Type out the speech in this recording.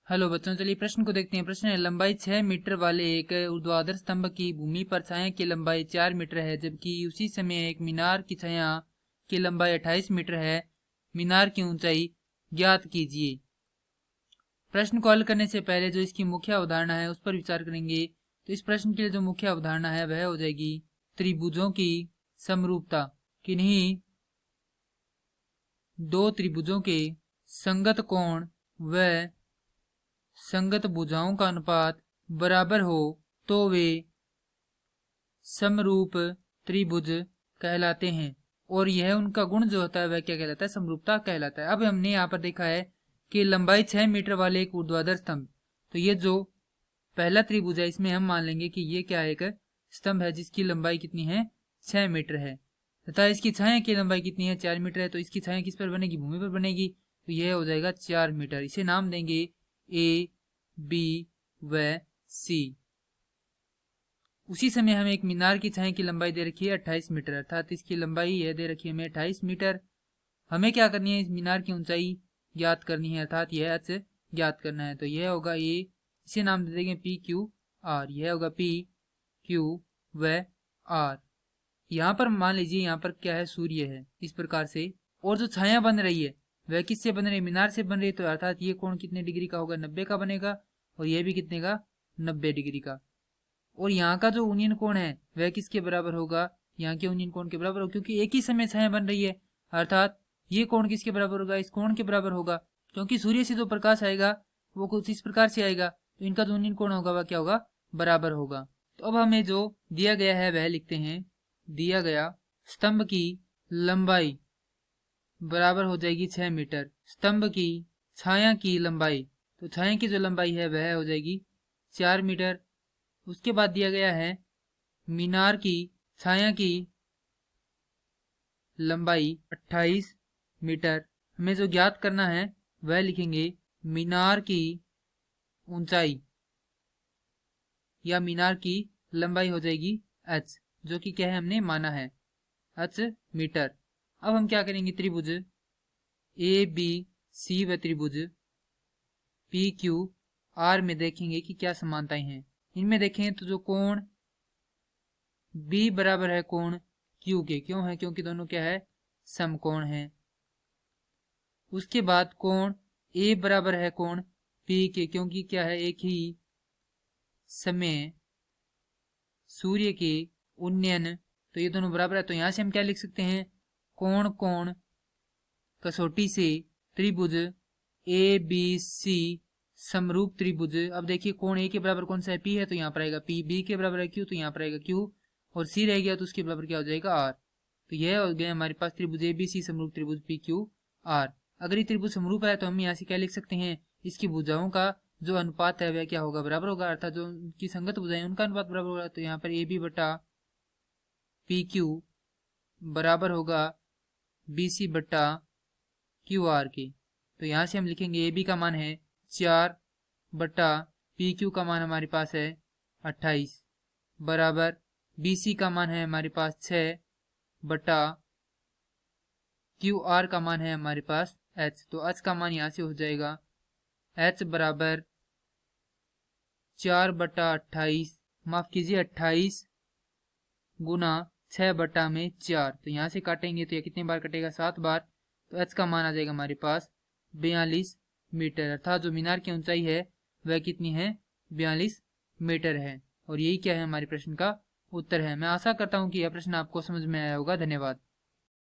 Hello बच्चों, चलिए प्रश्न को देखते हैं। प्रश्न है, लंबाई 6 मीटर वाले एक ऊर्ध्वाधर स्तंभ की भूमि पर छाया की लंबाई 4 मीटर है, जबकि उसी समय एक मीनार की छाया की लंबाई 28 मीटर है। मीनार की ऊंचाई ज्ञात कीजिए। प्रश्न को हल करने से पहले जो इसकी मुख्य अवधारणा है उस पर विचार करेंगे। तो इस प्रश्न के लिए जो मुख्य अवधारणा है वह हो जाएगी त्रिभुजों की समरूपता। किन्हीं दो त्रिभुजों के संगत कोण व संगत भुजाओं का अनुपात बराबर हो तो वे समरूप त्रिभुज कहलाते हैं, और यह उनका गुण जो होता है वह क्या कहलाता है? समरूपता कहलाता है। अब हमने यहाँ पर देखा है कि लंबाई 6 मीटर वाले एक ऊर्ध्वाधर स्तंभ, तो ये जो पहला त्रिभुज है इसमें हम मान लेंगे कि ये क्या है? एक स्तंभ है जिसकी लंबाई कितनी है? 6 मीटर है, तथा इसकी छाया की लंबाई कितनी है? 4 मीटर है। तो इसकी छाया किस पर बनेगी? भूमि पर बनेगी। तो यह हो जाएगा 4 मीटर। इसे नाम देंगे ए, बी व सी। उसी समय हमें एक मीनार की छाया की लंबाई दे रखी है 28 मीटर, अर्थात इसकी लंबाई यह दे रखी है हमें 28 मीटर। हमें क्या करनी है? इस मीनार की ऊंचाई ज्ञात करनी है, अर्थात यह एच ज्ञात करना है। तो यह होगा ए, इसे नाम दे देंगे पी क्यू आर। यह होगा पी क्यू व आर। यहाँ पर मान लीजिए यहाँ पर क्या है? सूर्य है इस प्रकार से, और जो छाया बन रही है वह किससे बन रही है? मीनार से बन रही है। तो अर्थात ये कोण कितने डिग्री का होगा? 90 का बनेगा, और यह भी कितने का? 90 डिग्री का। और यहाँ का जो यूनियन कोण है वह किसके बराबर होगा? यहाँ के यूनियन कोण के बराबर होगा, क्योंकि एक ही समय छाया बन रही है। अर्थात ये कोण किसके बराबर होगा? इस कोण के बराबर होगा, क्योंकि सूर्य से जो प्रकाश आएगा वो कुछ इस प्रकार से आएगा, तो इनका जो यूनियन कोण होगा वह क्या होगा? बराबर होगा। तो अब हमें जो दिया गया है वह लिखते हैं। दिया गया स्तंभ की लंबाई बराबर हो जाएगी 6 मीटर। स्तंभ की छाया की लंबाई, तो छाया की जो लंबाई है वह हो जाएगी 4 मीटर। उसके बाद दिया गया है मीनार की छाया की लंबाई 28 मीटर। हमें जो ज्ञात करना है वह लिखेंगे मीनार की ऊंचाई, या मीनार की लंबाई हो जाएगी h, जो कि क्या है? हमने माना है h मीटर। अब हम क्या करेंगे? त्रिभुज ए बी सी व त्रिभुज पी क्यू आर में देखेंगे कि क्या समानताएं हैं। इनमें देखें तो जो कोण B बराबर है कोण Q के, क्यों है? क्योंकि दोनों क्या है? समकोण है। उसके बाद कोण A बराबर है कोण P के, क्योंकि क्या है? एक ही समय सूर्य के उन्नयन, तो ये दोनों बराबर है। तो यहां से हम क्या लिख सकते हैं? कोण कोण कसौटी से त्रिभुज ए बी सी समरूप त्रिभुज। अब देखिए कोण ए के बराबर कौन सा है? P है, तो यहाँ पर आएगा P। B के बराबर है Q, तो यहाँ पर आएगा Q, और C रह गया तो उसके बराबर क्या हो जाएगा? R। तो यह हो गया हमारे पास त्रिभुज ए बी सी समरूप त्रिभुज पी क्यू आर। अगर ये त्रिभुज समरूप है तो हम यहाँ से क्या लिख सकते हैं? इसकी भुजाओं का जो अनुपात है वह क्या होगा? बराबर होगा, अर्थात जो उनकी संगत भुजाएं उनका अनुपात बराबर होगा। तो यहाँ पर ए बी बटा पी क्यू बराबर होगा बी सी बटा क्यू आर के। तो यहाँ से हम लिखेंगे ए बी का मान है 4 बटा पी क्यू का मान हमारे पास है 28 बराबर बी सी का मान है हमारे पास 6 बटा क्यू आर का मान है हमारे पास h। तो h का मान यहाँ से हो जाएगा h बराबर 4 बटा 28, माफ कीजिए 28 गुना 6 बटा में 4। तो यहाँ से काटेंगे तो यह कितने बार कटेगा? 7 बार। तो h का मान आ जाएगा हमारे पास 42 मीटर, अर्थात जो मीनार की ऊंचाई है वह कितनी है? 42 मीटर है। और यही क्या है? हमारे प्रश्न का उत्तर है। मैं आशा करता हूँ कि यह प्रश्न आपको समझ में आया होगा। धन्यवाद।